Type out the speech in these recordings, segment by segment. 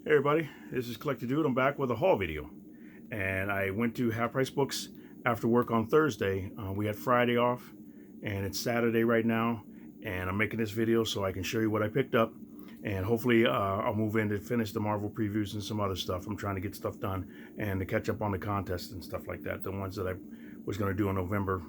Hey everybody, this is Collector Dude. I'm back with a haul video. And I went to Half Price Books after work on Thursday. We had Friday off and it's Saturday right now. And I'm making this video so I can show you what I picked up. And hopefully I'll move in to finish the Marvel previews and some other stuff. I'm trying to get stuff done and to catch up on the contests and stuff like that. The ones that I was going to do in November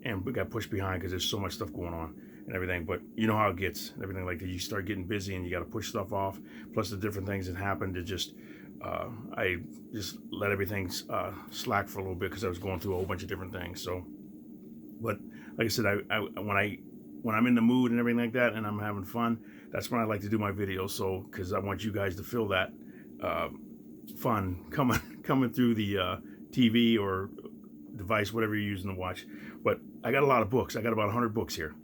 and got pushed behind because there's so much stuff going on and everything. But you know how it gets, everything like that. You start getting busy and you got to push stuff off, plus the different things that happened. To just I just let everything slack for a little bit because I was going through a whole bunch of different things. So, but like I said, when I'm in the mood and everything like that and I'm having fun, that's when I like to do my videos. So because I want you guys to feel that fun coming through the TV or device, whatever you're using to watch. But I got a lot of books. I got about 100 books here.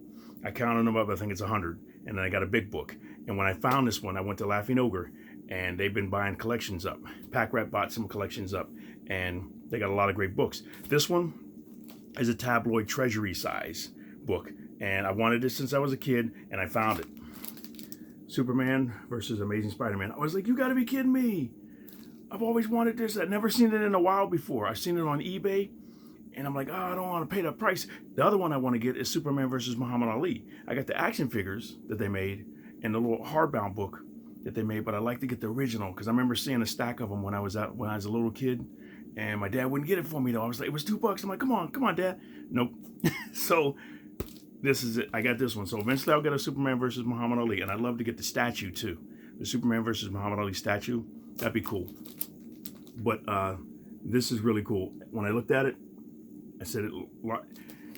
I counted them up. I think it's 100. And then I got a big book. And when I found this one, I went to Laughing Ogre, and they've been buying collections up. Pack Rat bought some collections up, and they got a lot of great books. This one is a tabloid treasury size book, and I wanted it since I was a kid, and I found it. Superman versus Amazing Spider-Man. I was like, you got to be kidding me. I've always wanted this. I've never seen it in a while before. I've seen it on eBay. And I'm like, oh, I don't want to pay that price. The other one I want to get is Superman versus Muhammad Ali. I got the action figures that they made and the little hardbound book that they made, but I like to get the original because I remember seeing a stack of them when I was a little kid, and my dad wouldn't get it for me though. I was like, it was $2. I'm like, come on, Dad. Nope. So this is it. I got this one. So eventually I'll get a Superman versus Muhammad Ali, and I'd love to get the statue too. The Superman versus Muhammad Ali statue. That'd be cool. But this is really cool. When I looked at it, I said,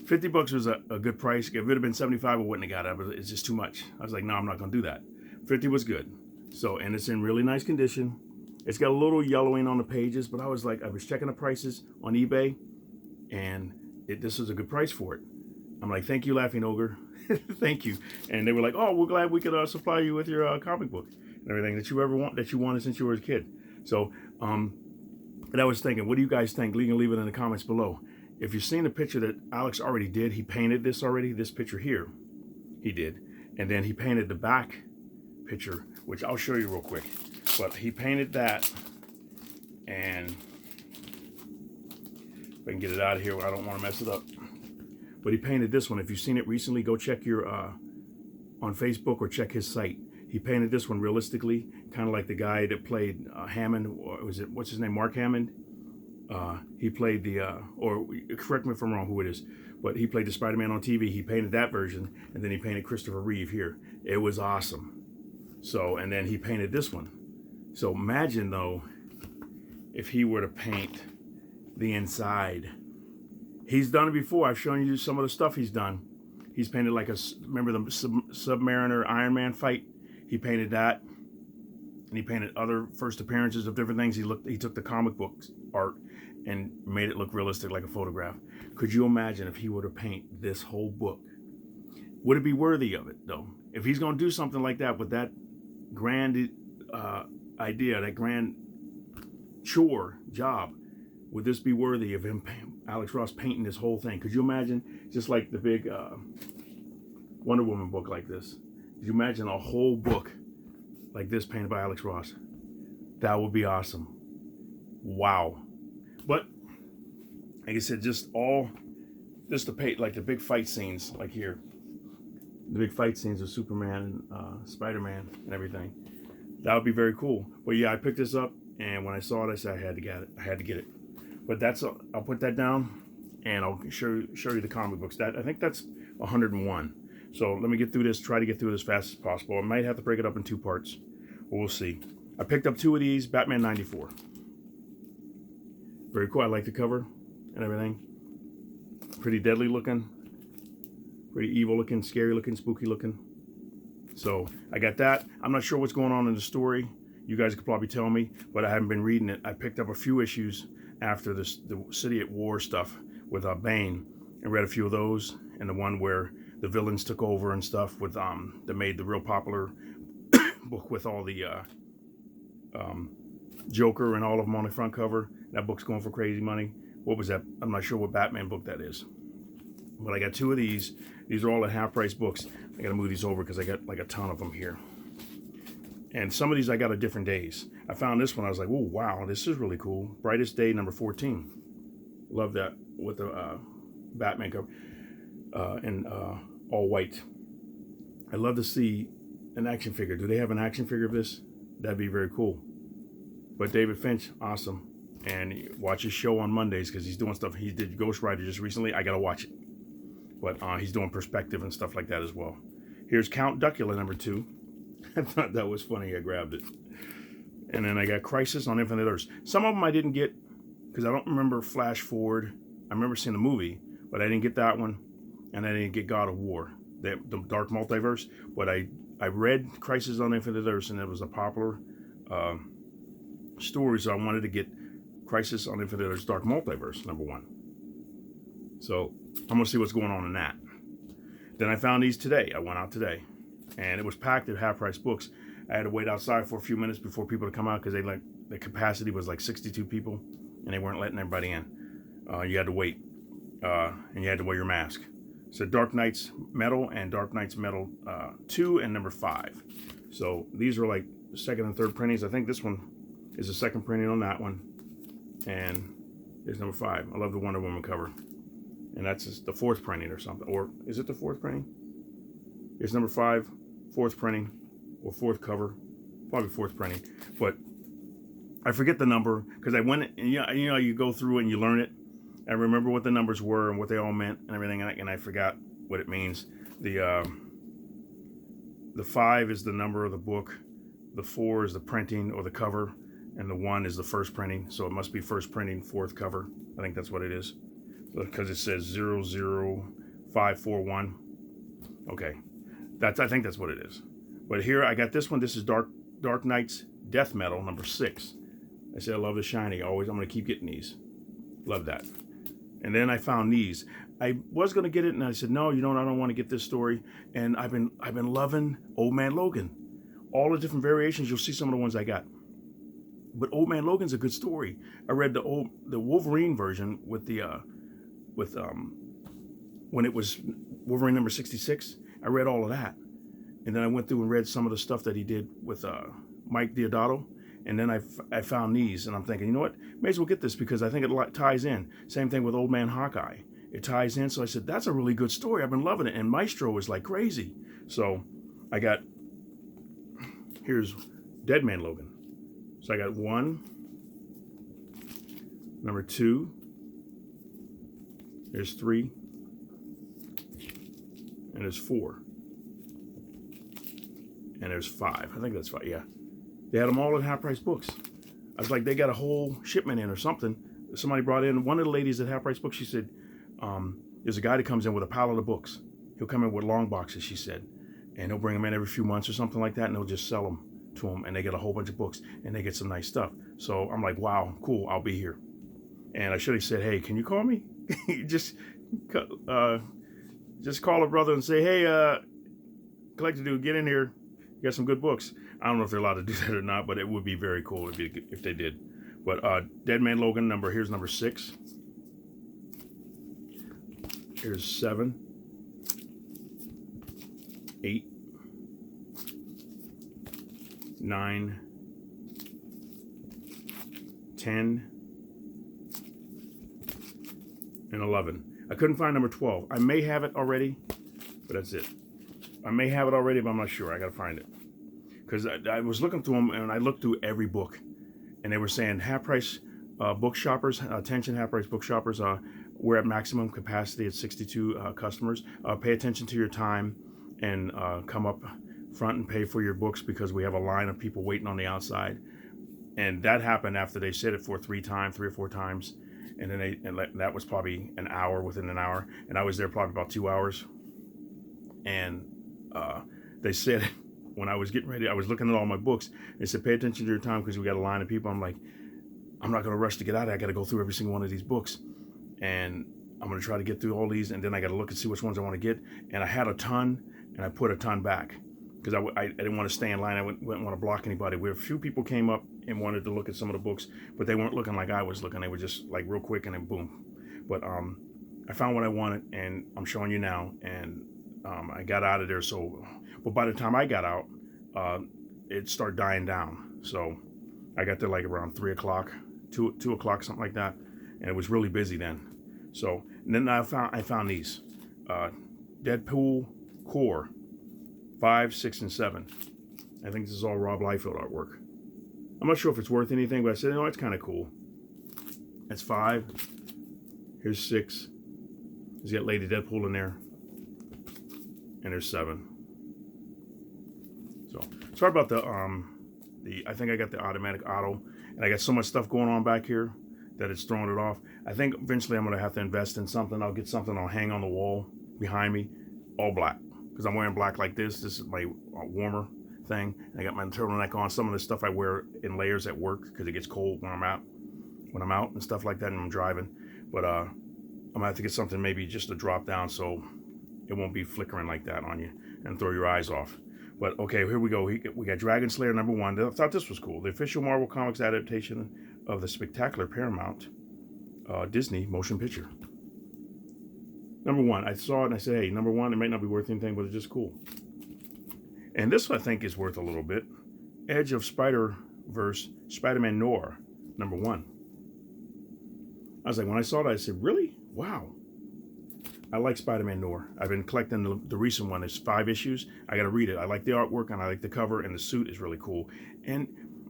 $50 was a good price. If it would have been 75, I wouldn't have got it. But it's just too much. I was like, no, I'm not going to do that. 50 was good. So, and it's in really nice condition. It's got a little yellowing on the pages, but I was checking the prices on eBay, and this was a good price for it. I'm like, thank you, Laughing Ogre. Thank you. And they were like, oh, we're glad we could supply you with your comic book and everything that you wanted since you were a kid. So, and I was thinking, what do you guys think? You can leave it in the comments below. If you've seen the picture that Alex already did, he painted this already, this picture here, he did. And then he painted the back picture, which I'll show you real quick. But he painted that, and if I can get it out of here, I don't want to mess it up. But he painted this one. If you've seen it recently, go check your, on Facebook or check his site. He painted this one realistically, kind of like the guy that played Hammond, or what's his name, Mark Hammond? He played the, or correct me if I'm wrong who it is, but he played the Spider-Man on TV. He painted that version, and then he painted Christopher Reeve here. It was awesome. So, and then he painted this one. So imagine though, if he were to paint the inside. He's done it before. I've shown you some of the stuff he's done. He's painted like remember the Submariner Iron Man fight? He painted that. And he painted other first appearances of different things. He took the comic books art and made it look realistic like a photograph. Could you imagine if he were to paint this whole book? Would it be worthy of it though? If he's going to do something like that with that grand idea, that grand job, would this be worthy of him, Alex Ross, painting this whole thing? Could you imagine just like the big Wonder Woman book like this? Could you imagine a whole book like this painted by Alex Ross? That would be awesome. Wow. But like I said, just the paint, like the big fight scenes, like here, the big fight scenes of Superman and Spider-Man and everything. That would be very cool. But yeah, I picked this up, and when I saw it, I said I had to get it. I had to get it. But I'll put that down, and I'll show you the comic books. I think that's 101. So let me get through this, try to get through it as fast as possible. I might have to break it up in 2 parts. We'll see. I picked up 2 of these, Batman 94. Very cool. I like the cover and everything. Pretty deadly looking. Pretty evil looking, scary looking, spooky looking. So I got that. I'm not sure what's going on in the story. You guys could probably tell me, but I haven't been reading it. I picked up a few issues after the City at War stuff with Bane, and read a few of those, and the one where the villains took over and stuff with that made the real popular book with all the Joker and all of them on the front cover. That book's going for crazy money. What was that? I'm not sure what Batman book that is. But I got 2 of these. These are all at half price books. I got to move these over because I got like a ton of them here. And some of these I got at different days. I found this one. I was like, oh, wow, this is really cool. Brightest Day, number 14. Love that with the Batman cover and all white. I'd love to see an action figure. Do they have an action figure of this? That'd be very cool. But David Finch, awesome. And watch his show on Mondays because he's doing stuff. He did Ghost Rider just recently. I got to watch it. But he's doing perspective and stuff like that as well. Here's Count Duckula, number 2. I thought that was funny. I grabbed it. And then I got Crisis on Infinite Earths. Some of them I didn't get because I don't remember Flash Forward. I remember seeing the movie, but I didn't get that one. And I didn't get God of War, the Dark Multiverse. But I read Crisis on Infinite Earths, and it was a popular story, so I wanted to get Crisis on Infinite Earths Dark Multiverse, number 1. So I'm going to see what's going on in that. Then I found these today. I went out today, and it was packed at Half Price Books. I had to wait outside for a few minutes before people to come out because the capacity was like 62 people, and they weren't letting everybody in. You had to wait, and you had to wear your mask. So Dark Knights Metal and Dark Knights Metal 2 and number 5. So these are like the second and third printings. I think this one is the second printing on that one. And here's number 5. I love the Wonder Woman cover. And that's just the 4th printing or something. Or is it the 4th printing? Here's number 5, 4th printing, or 4th cover. Probably 4th printing. But I forget the number because I went, and you know, you go through it and you learn it. I remember what the numbers were and what they all meant and everything, and I forgot what it means. The 5 is the number of the book, the 4 is the printing or the cover, and the 1 is the first printing. So it must be first printing, 4th cover. I think that's what it is because it says 00541. Okay, I think that's what it is. But here I got this one. This is Dark Knights Death Metal number 6. I said I love the shiny. I'm going to keep getting these. Love that. And then I found these. I was going to get it, and I said, no, you know what? I don't want to get this story. And I've been loving Old Man Logan. All the different variations. You'll see some of the ones I got. But Old Man Logan's a good story. I read the Wolverine version with when it was Wolverine number 66. I read all of that. And then I went through and read some of the stuff that he did with Mike Deodato. And then I found these, and I'm thinking, you know what? May as well get this because I think it ties in. Same thing with Old Man Hawkeye. It ties in. So I said, that's a really good story. I've been loving it. And Maestro is like crazy. So I got, here's Dead Man Logan. So I got 1, number 2, there's 3, and there's 4, and there's 5. I think that's 5, yeah. They had them all at Half Price Books. I was like, they got a whole shipment in or something. Somebody brought in, one of the ladies at Half Price Books, she said, there's a guy that comes in with a pallet of books. He'll come in with long boxes, she said, and he'll bring them in every few months or something like that, and they'll just sell them to them, and they get a whole bunch of books, and they get some nice stuff. So I'm like, wow, cool, I'll be here. And I should have said, hey, can you call me? just call a brother and say, hey, collector dude, get in here. You got some good books. I don't know if they're allowed to do that or not, but it would be very cool if they did. But Dead Man Logan here's number 6. Here's 7, 8, 9, 10, and 11. I couldn't find number 12. I may have it already, but that's it. I may have it already, but I'm not sure. I gotta find it. Because I was looking through them, and I looked through every book, and they were saying Half Price book shoppers, attention Half Price book shoppers, we're at maximum capacity at 62 customers. Pay attention to your time and come up front and pay for your books because we have a line of people waiting on the outside. And that happened after they said it for 3 or 4 times. And then that was probably an hour, within an hour. And I was there probably about 2 hours. And they said, when I was getting ready, I was looking at all my books. They said, pay attention to your time because we got a line of people. I'm like, I'm not going to rush to get out of it. I got to go through every single one of these books. And I'm going to try to get through all these. And then I got to look and see which ones I want to get. And I had a ton, and I put a ton back. Because I didn't want to stay in line. I wouldn't want to block anybody. Where a few people came up and wanted to look at some of the books, but they weren't looking like I was looking. They were just like real quick and then boom. But I found what I wanted, and I'm showing you now. And I got out of there. So, but by the time I got out, it started dying down. So I got there like around 3 o'clock, 2 o'clock, something like that, and it was really busy then. So and then I found these Deadpool Core 5, 6, and 7. I think this is all Rob Liefeld artwork. I'm not sure if it's worth anything, but I said, you know, it's kind of cool. That's 5. Here's 6. He's got Lady Deadpool in there. And there's 7. So sorry about the I think I got the automatic auto, and I got so much stuff going on back here that it's throwing it off. I think eventually I'm gonna have to invest in something. I'll get something I'll hang on the wall behind me, all black, because I'm wearing black like this. This is my warmer thing. I got my turtleneck on. Some of the stuff I wear in layers at work because it gets cold when I'm out and stuff like that, and I'm driving. But I'm gonna have to get something maybe just to drop down so it won't be flickering like that on you and throw your eyes off. But okay, here we go. We got Dragon Slayer #1. I thought this was cool. The official Marvel Comics adaptation of the spectacular Paramount Disney motion picture. #1. I saw it and I said, hey, #1, it might not be worth anything, but it's just cool. And this I think is worth a little bit. Edge of Spider-Verse, Spider-Man Noir, #1. I was like, when I saw that, I said, really? Wow. I like Spider-Man Noir. I've been collecting the recent one. It's 5 issues. I got to read it. I like the artwork and I like the cover, and the suit is really cool. And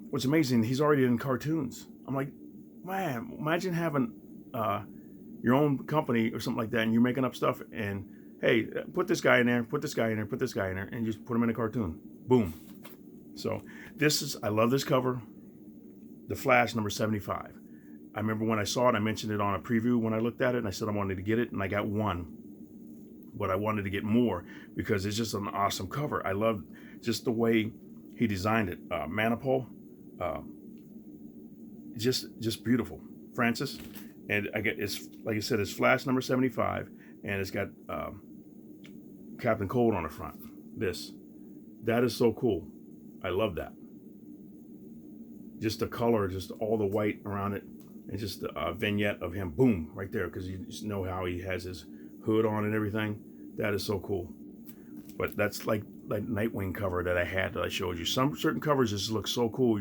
what's amazing, he's already in cartoons. I'm like, man, imagine having your own company or something like that, and you're making up stuff, and hey, put this guy in there, put this guy in there, put this guy in there, and you just put him in a cartoon. Boom. So I love this cover. The Flash #75. I remember when I saw it, I mentioned it on a preview when I looked at it, and I said I wanted to get it, and I got one. But I wanted to get more because it's just an awesome cover. I love just the way he designed it. Manipul, just beautiful. Francis, and it's like I said, it's Flash #75, and it's got Captain Cold on the front. That is so cool. I love that. Just the color, just all the white around it. And just the vignette of him, boom, right there, because you just know how he has his hood on and everything. That is so cool. But that's like Nightwing cover that I had that I showed you. Some certain covers just look so cool.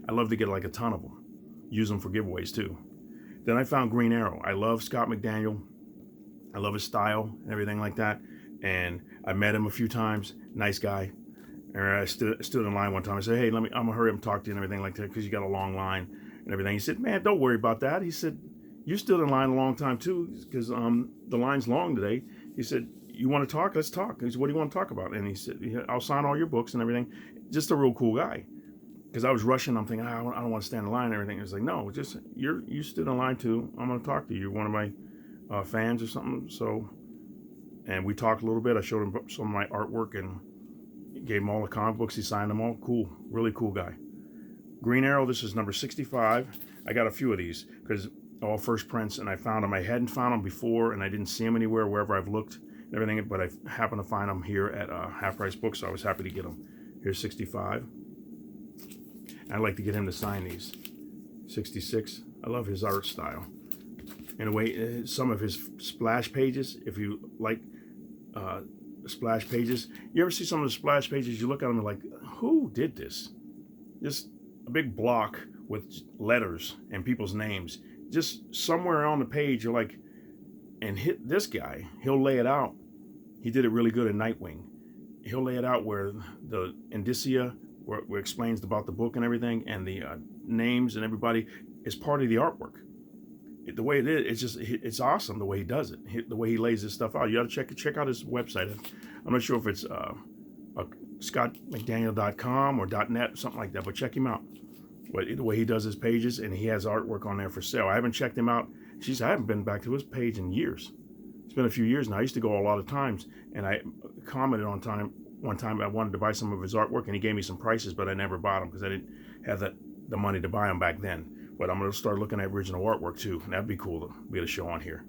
I love to get like a ton of them. Use them for giveaways too. Then I found Green Arrow. I love Scott McDaniel. I love his style and everything like that. And I met him a few times. Nice guy. And I stood in line one time. I said, hey, I'm gonna hurry up and talk to you and everything like that because you got a long line and everything. He said, man, don't worry about that. He said, you stood in line a long time too because the line's long today. He said, you want to talk? Let's talk. He said, what do you want to talk about? And he said, I'll sign all your books and everything. Just a real cool guy. Because I was rushing. I'm thinking, I don't want to stand in line and everything. He was like, no, just you stood in line too. I'm going to talk to you. You're one of my fans or something. So, and we talked a little bit. I showed him some of my artwork and gave him all the comic books. He signed them all. Cool. Really cool guy. Green Arrow, this is #65. I got a few of these because all first prints, and I found them. I hadn't found them before, and I didn't see them anywhere wherever I've looked and everything, but I happened to find them here at Half Price Books, so I was happy to get them. Here's 65. I'd like to get him to sign these. 66. I love his art style. In a way, some of his splash pages, if you like splash pages, you ever see some of the splash pages, you look at them and like, who did this? Just a big block with letters and people's names. Just somewhere on the page, you're like, and hit this guy, he'll lay it out. He did it really good in Nightwing. He'll lay it out where the indicia, where it explains about the book and everything, and the names and everybody is part of the artwork. The way it is, it's awesome the way he does it. The way he lays this stuff out. You got to check out his website. I'm not sure if it's scottmcdaniel.com or .net, something like that, but check him out. But the way he does his pages, and he has artwork on there for sale. I haven't checked him out. I haven't been back to his page in years. It's been a few years now. I used to go a lot of times, and I commented one time I wanted to buy some of his artwork, and he gave me some prices, but I never bought them because I didn't have the money to buy them back then. But I'm going to start looking at original artwork too, and that'd be cool to be able to show on here.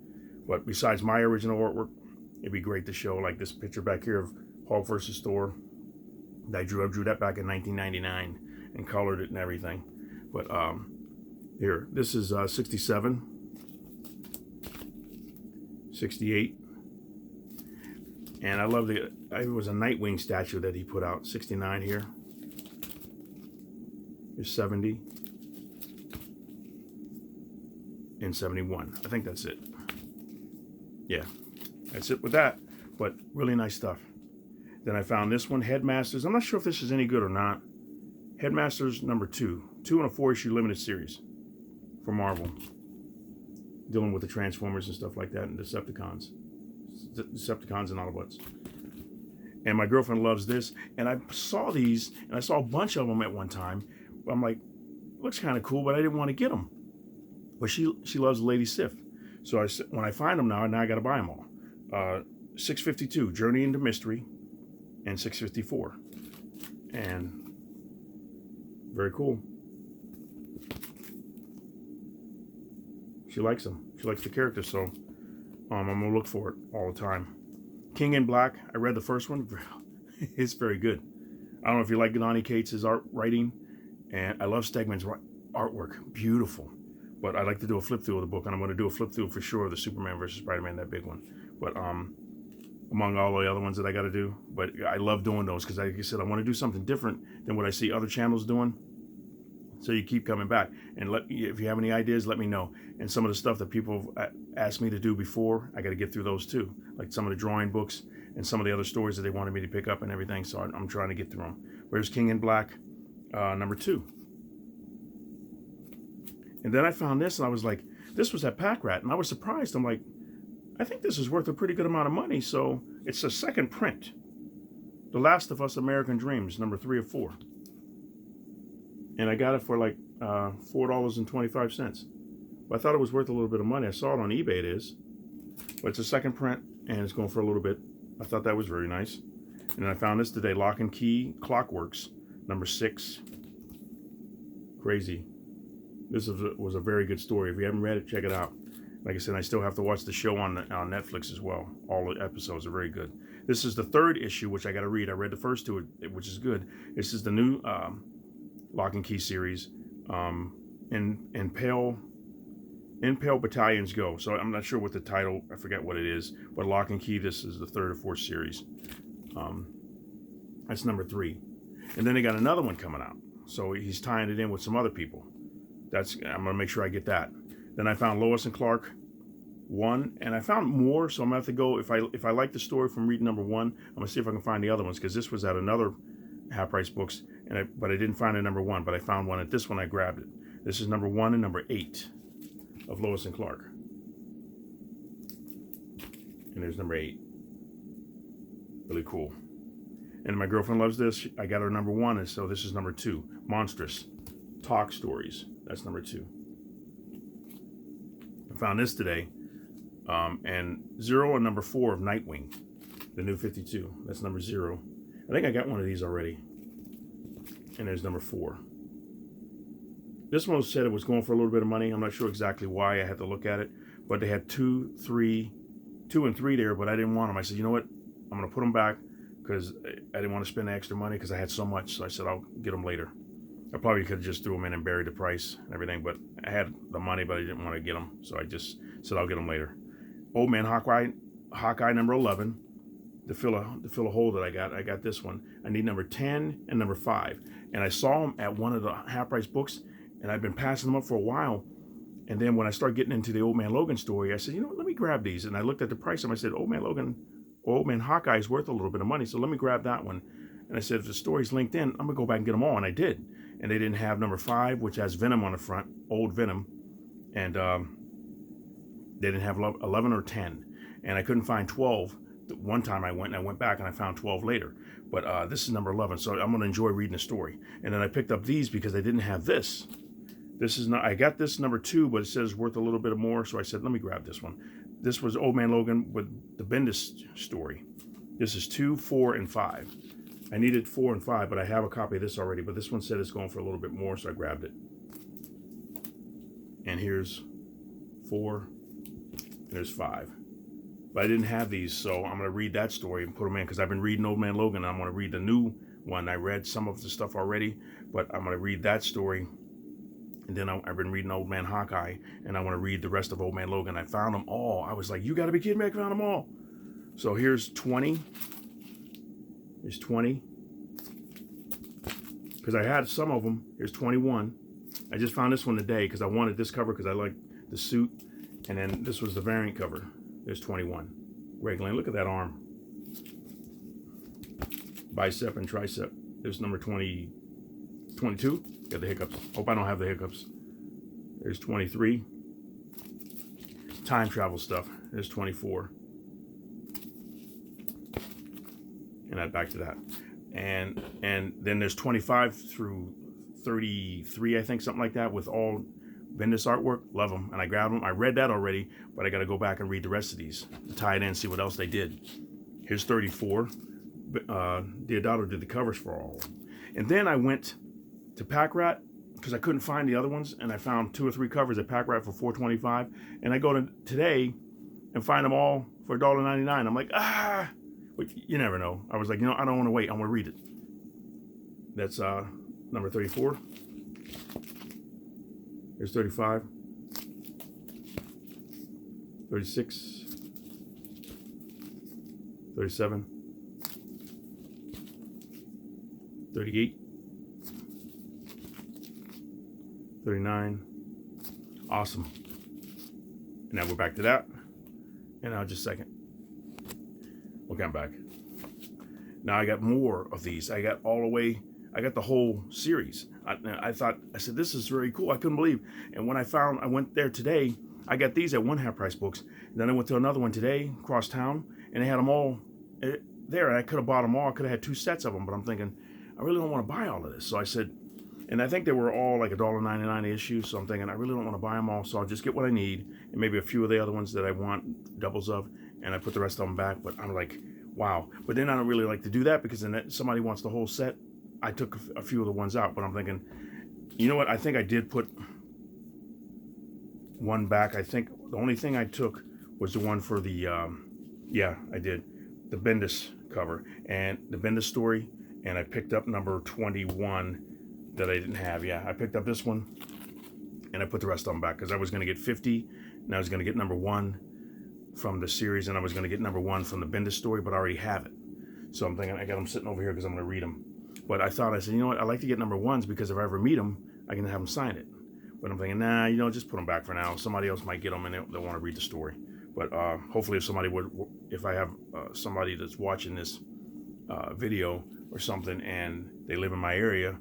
But besides my original artwork, it'd be great to show like this picture back here of Hulk versus Thor that I drew. I drew that back in 1999 and colored it and everything. But here, this is 67, 68, and I love it was a Nightwing statue that he put out, 69 here. Here's 70 and 71. I think that's it. Yeah, that's it with that. But really nice stuff. Then I found this one, Headmasters. I'm not sure if this is any good or not. Headmasters number 2. 2 and a 4-issue limited series for Marvel. Dealing with the Transformers and stuff like that and Decepticons. Decepticons and Autobots. And my girlfriend loves this. And I saw these, and I saw a bunch of them at one time. I'm like, looks kind of cool, but I didn't want to get them. But she loves Lady Sif. So when I find them now I got to buy them all. 652, Journey into Mystery, and 654. And very cool. She likes them. She likes the characters, so I'm going to look for it all the time. King in Black, I read the first one. It's very good. I don't know if you like Donny Cates' writing, and I love Stegman's artwork. Beautiful. But I'd like to do a flip through of the book, and I'm going to do a flip through for sure of the Superman versus Spider-Man, that big one. But among all the other ones that I got to do, but I love doing those because, like I said, I want to do something different than what I see other channels doing. So you keep coming back, and if you have any ideas, let me know. And some of the stuff that people have asked me to do before, I got to get through those too, like some of the drawing books and some of the other stories that they wanted me to pick up and everything. So I'm trying to get through them. Where's King in Black, number 2. And then I found this, and I was like, this was at Pack Rat, and I was surprised. I'm like, I think this is worth a pretty good amount of money. So it's a second print. The Last of Us American Dreams, number 3 of 4. And I got it for like $4.25. But I thought it was worth a little bit of money. I saw it on eBay, it is. But it's a second print, and it's going for a little bit. I thought that was very nice. And I found this today, Lock and Key Clockworks, number 6. Crazy. This was a very good story. If you haven't read it, check it out. Like I said, I still have to watch the show on Netflix as well. All the episodes are very good. This is the 3rd issue, which I got to read. I read the first 2, which is good. This is the new Lock and Key series. In Pale Battalions Go. So I'm not sure what the title, I forget what it is. But Lock and Key, this is the 3rd or 4th series. That's number 3. And then they got another one coming out. So he's tying it in with some other people. I'm going to make sure I get that. Then I found Lois and Clark 1, and I found more, so I'm going to have to go, if I like the story from reading number 1, I'm going to see if I can find the other ones, because this was at another Half Price Books, but I didn't find a number 1, but I found one at this one. I grabbed it. This is number 1 and number 8 of Lois and Clark. And there's number 8. Really cool. And my girlfriend loves this. I got her number 1, and so this is number 2. Monstrous Talk Stories. That's number 2. I found this today. And 0 and number 4 of Nightwing. The new 52. That's number 0. I think I got one of these already. And there's number 4. This one said it was going for a little bit of money. I'm not sure exactly why. I had to look at it. But they had 2 and 3 there, but I didn't want them. I said, you know what? I'm going to put them back because I didn't want to spend the extra money because I had so much. So I said, I'll get them later. I probably could have just threw them in and buried the price and everything, but I had the money, but I didn't want to get them. So I just said, I'll get them later. Old Man Hawkeye number 11. To fill a hole that I got this one. I need number 10 and number 5. And I saw them at one of the Half Price Books, and I've been passing them up for a while. And then when I started getting into the Old Man Logan story, I said, you know what, let me grab these. And I looked at the price, and I said, Old Man Hawkeye is worth a little bit of money, so let me grab that one. And I said, if the story's linked in, I'm going to go back and get them all. And I did. And they didn't have number 5, which has Venom on the front, old Venom. And they didn't have 11 or 10. And I couldn't find 12. One time I went back and I found 12 later. But this is number 11, so I'm going to enjoy reading the story. And then I picked up these because they didn't have this. This is not. I got this number 2, but it says worth a little bit more, so I said, let me grab this one. This was Old Man Logan with the Bendis story. This is 2, 4, and 5. I needed 4 and 5, but I have a copy of this already. But this one said it's going for a little bit more, so I grabbed it. And here's 4, and there's 5. But I didn't have these, so I'm going to read that story and put them in, because I've been reading Old Man Logan, and I'm going to read the new one. I read some of the stuff already, but I'm going to read that story. And then I've been reading Old Man Hawkeye, and I want to read the rest of Old Man Logan. I found them all. I was like, you got to be kidding me, I found them all. So here's 20. Here's 20. because I had some of them. Here's 21. I just found this one today because I wanted this cover because I like the suit. And then this was the variant cover. There's 21. Greg Lane, look at that arm. Bicep and tricep. There's number 20, 22. Got the hiccups. Hope I don't have the hiccups. There's 23. Time travel stuff. There's 24. And back to that. And then there's 25 through 33, I think, something like that, with all Bendis artwork. Love them. And I grabbed them. I read that already, but I got to go back and read the rest of these to tie it in, see what else they did. Here's 34. Deodato did the covers for all of them. And then I went to Pack Rat because I couldn't find the other ones, and I found 2 or 3 covers at Pack Rat for $4.25. And I go to today and find them all for $1.99. I'm like, but you never know. I was like, I don't want to wait. I'm going to read it. That's number 34. There's 35. 36. 37. 38. 39. Awesome. And now we're back to that. And now just a second. Okay, I'm back. Now I got more of these. I got all the way, I got the whole series. I said, this is very cool. I couldn't believe. And when I went there today, I got these at one half price books. And then I went to another one today, across town, and they had them all there. And I could have bought them all. I could have had 2 sets of them, but I'm thinking, I really don't want to buy all of this. So I said, and I think they were all like $1.99 issue. So I'm thinking, I really don't want to buy them all. So I'll just get what I need, and maybe a few of the other ones that I want doubles of, and I put the rest of them back. But I'm like, wow. But then I don't really like to do that, because then somebody wants the whole set. I took a few of the ones out, but I'm thinking, you know what? I think I did put one back. I think the only thing I took was the one for the, yeah, I did. The Bendis cover and the Bendis story. And I picked up number 21 that I didn't have. Yeah, I picked up this one, and I put the rest of them back because I was going to get 50, and I was going to get number 1 from the series, and I was going to get number 1 from the Bendis story, but I already have it. So I'm thinking, I got them sitting over here because I'm going to read them. But I thought, I said, you know what? I like to get number 1s because if I ever meet them, I can have them sign it. But I'm thinking, nah, just put them back for now. Somebody else might get them, and they'll want to read the story. But hopefully, if I have somebody that's watching this video or something, and they live in my area,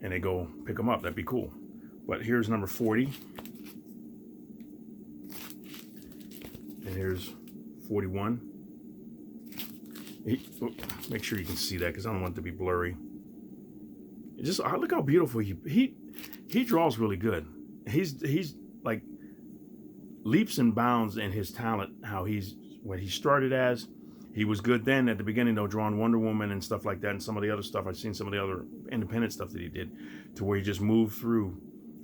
and they go pick them up, that'd be cool. But here's number 40. And here's 41. Make sure you can see that, because I don't want it to be blurry. Just look how beautiful he draws really good. He's like leaps and bounds in his talent. When he started as, he was good then at the beginning, though, drawing Wonder Woman and stuff like that, and some of the other stuff. I've seen some of the other independent stuff that he did, to where he just moved through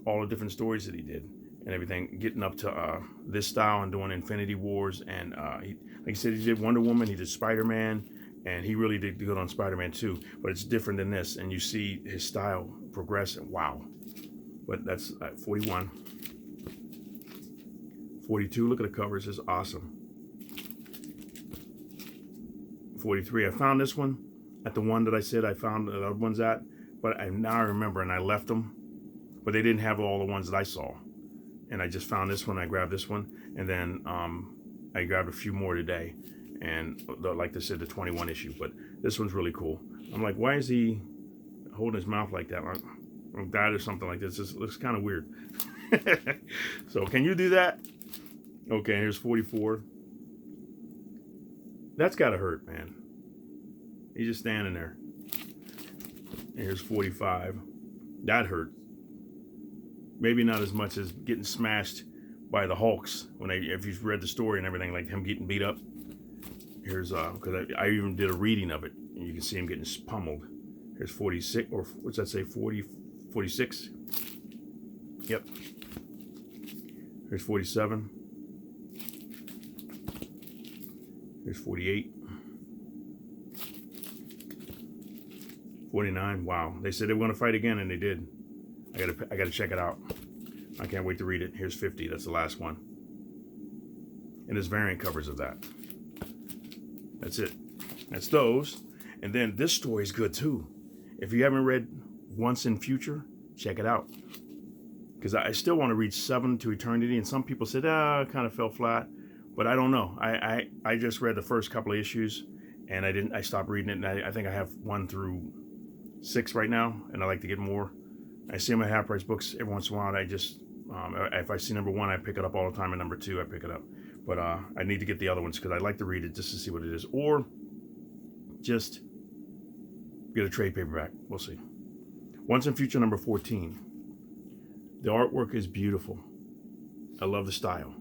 all the different stories that he did and everything, getting up to this style and doing Infinity Wars. And like I said, he did Wonder Woman, he did Spider-Man, and he really did good on Spider-Man too. But it's different than this, and you see his style progress, and wow. But that's 41. 42, look at the covers, it's awesome. 43, I found this one at the one that I said I found the other ones at, but now I remember, and I left them, but they didn't have all the ones that I saw. And I just found this one, I grabbed this one, and then I grabbed a few more today, and like I said, the 21 issue, but this one's really cool. I'm like, why is he holding his mouth like that? Like that or something like this. It looks kind of weird. So can you do that? Okay, here's 44. That's gotta hurt, man. He's just standing there. Here's 45. That hurt. Maybe not as much as getting smashed by the Hulks if you've read the story and everything, like him getting beat up. Here's because I even did a reading of it, and you can see him getting pummeled. Here's 46, or what's that say? 46. Yep. Here's 47. Here's 48. 49. Wow. They said they were going to fight again, and they did. I gotta check it out. I can't wait to read it. Here's 50. That's the last one. And there's variant covers of that. That's it. That's those. And then this story is good too. If you haven't read Once in Future, check it out. Because I still want to read 7 to Eternity, and some people said, it kind of fell flat. But I don't know. I just read the first couple of issues, and I stopped reading it, and I think I have 1 through 6 right now, and I like to get more. I see them at Half Price Books every once in a while, and I just, if I see number 1, I pick it up all the time, and number 2, I pick it up. But I need to get the other ones because I like to read it just to see what it is. Or just get a trade paperback. We'll see. Once in Future number 14. The artwork is beautiful. I love the style.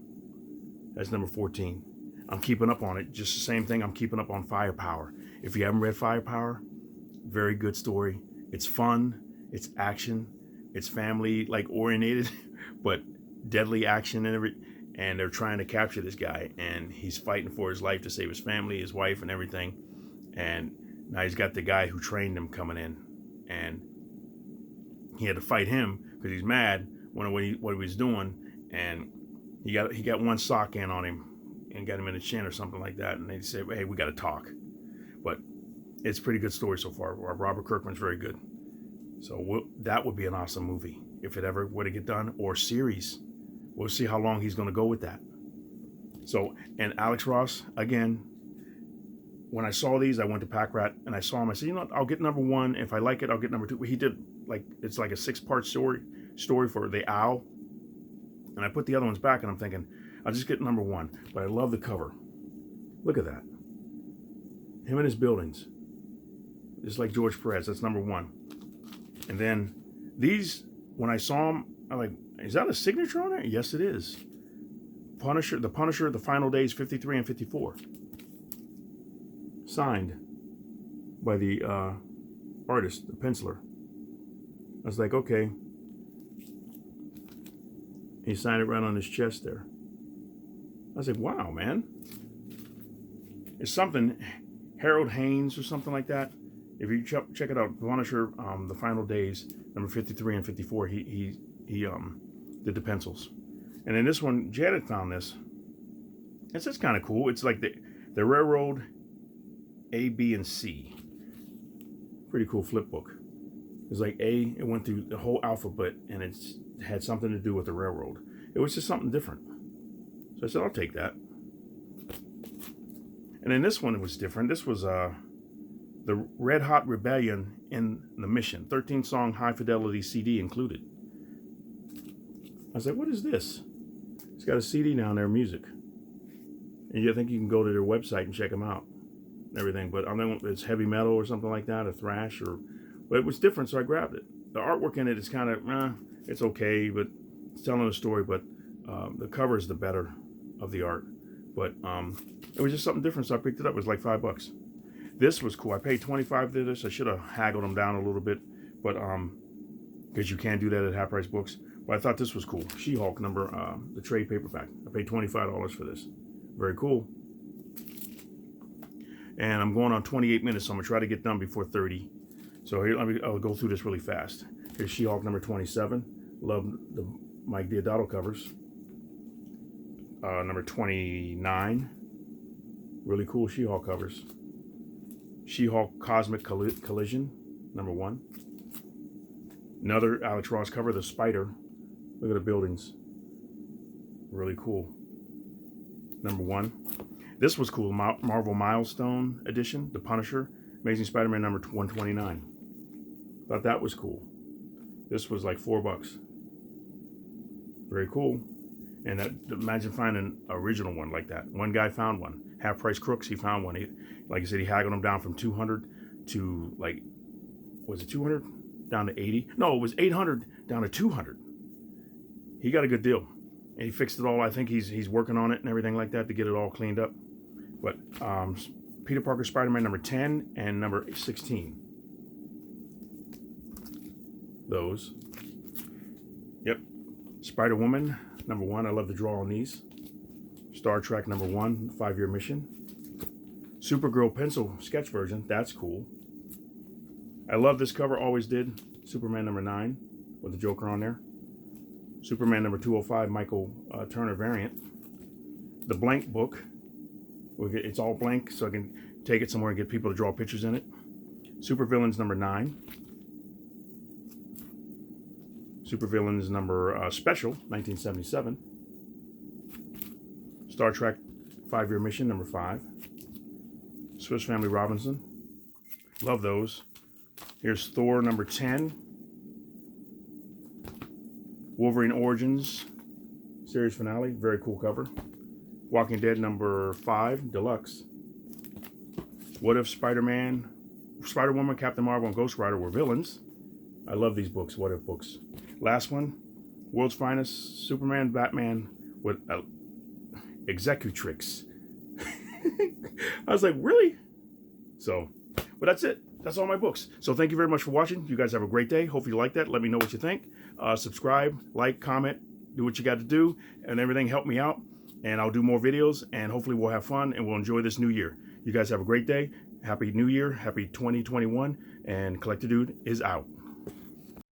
That's number 14. I'm keeping up on it. Just the same thing I'm keeping up on Firepower. If you haven't read Firepower, very good story. It's fun. It's action. It's family like oriented, but deadly action and everything. And they're trying to capture this guy, and he's fighting for his life to save his family, his wife, and everything. And now he's got the guy who trained him coming in, and he had to fight him because he's mad when what he was doing, and he got one sock in on him and got him in the chin or something like that. And they said, "Hey, we got to talk." But it's a pretty good story so far. Robert Kirkman's very good, so that would be an awesome movie if it ever were to get done, or series. We'll see how long he's going to go with that. So, and Alex Ross, again, when I saw these, I went to Pack Rat and I saw him. I said, I'll get number 1. If I like it, I'll get number 2. He did it's like a 6-part story for The Owl. And I put the other ones back and I'm thinking, I'll just get number 1. But I love the cover. Look at that. Him and his buildings. Just like George Perez. That's number 1. And then these, when I saw them, I'm like, is that a signature on there? Yes, it is. The Punisher, The Final Days 53 and 54. Signed by the artist, the penciler. I was like, okay. He signed it right on his chest there. I was like, wow, man. It's something, Harold Haynes or something like that. If you check it out, Punisher, The Final Days, number 53 and 54, he did the pencils. And then this one, Janet found this. It's just kind of cool. It's like the Railroad A, B, and C. Pretty cool flip book. It's like A, it went through the whole alphabet, and it had something to do with the railroad. It was just something different. So I said, I'll take that. And then this one was different. This was the Red Hot Rebellion in the Mission. 13-song high-fidelity CD included. I was like, what is this? It's got a CD down there, music. And I think you can go to their website and check them out. Everything. But I don't know if it's heavy metal or something like that, or thrash. But it was different, so I grabbed it. The artwork in it is kind of, it's okay, but it's telling a story. But the cover is the better of the art. But it was just something different, so I picked it up. It was like $5. This was cool. I paid $25 to this. I should have haggled them down a little bit, but because you can do that at Half Price Books. But I thought this was cool. She-Hulk number, the trade paperback. I paid $25 for this. Very cool. And I'm going on 28 minutes, so I'm going to try to get done before 30. So here, I'll go through this really fast. Here's She-Hulk number 27. Love the Mike Deodato covers. Number 29. Really cool She-Hulk covers. She-Hulk Cosmic Collision, number 1. Another Alex Ross cover, The Spider. Look at the buildings. Really cool. Number 1. This was cool. Marvel Milestone Edition, The Punisher. Amazing Spider-Man number 129. Thought that was cool. This was like $4. Very cool. And imagine finding an original one like that. One guy found one. Half Price Crooks, he found one. Like I said, he haggled them down from 200 to like, was it 200 down to 80? No, it was 800 down to 200. He got a good deal, and he fixed it all. I think he's working on it and everything like that to get it all cleaned up. But Peter Parker Spider-Man number 10 and number 16. Those. Yep. Spider-Woman number 1. I love the draw on these. Star Trek number 1, 5-year mission. Supergirl pencil sketch version. That's cool. I love this cover. Always did. Superman number 9 with the Joker on there. Superman number 205, Michael Turner variant. The blank book. It's all blank, so I can take it somewhere and get people to draw pictures in it. Supervillains number 9. Supervillains number special, 1977. Star Trek 5-Year Mission number 5. Swiss Family Robinson. Love those. Here's Thor number 10. Wolverine Origins series finale. Very cool cover. Walking Dead number 5, deluxe. What if Spider-Man, Spider-Woman, Captain Marvel, and Ghost Rider were villains? I love these books, what if books. Last one, World's Finest Superman, Batman with Executrix. I was like, really? So, but that's it. That's all my books. So thank you very much for watching. You guys have a great day. Hope you like that. Let me know what you think. Subscribe, like, comment, do what you got to do, and everything. Help me out, and I'll do more videos, and hopefully we'll have fun, and we'll enjoy this new year. You guys have a great day. Happy New Year. Happy 2021. And Collector Dude is out.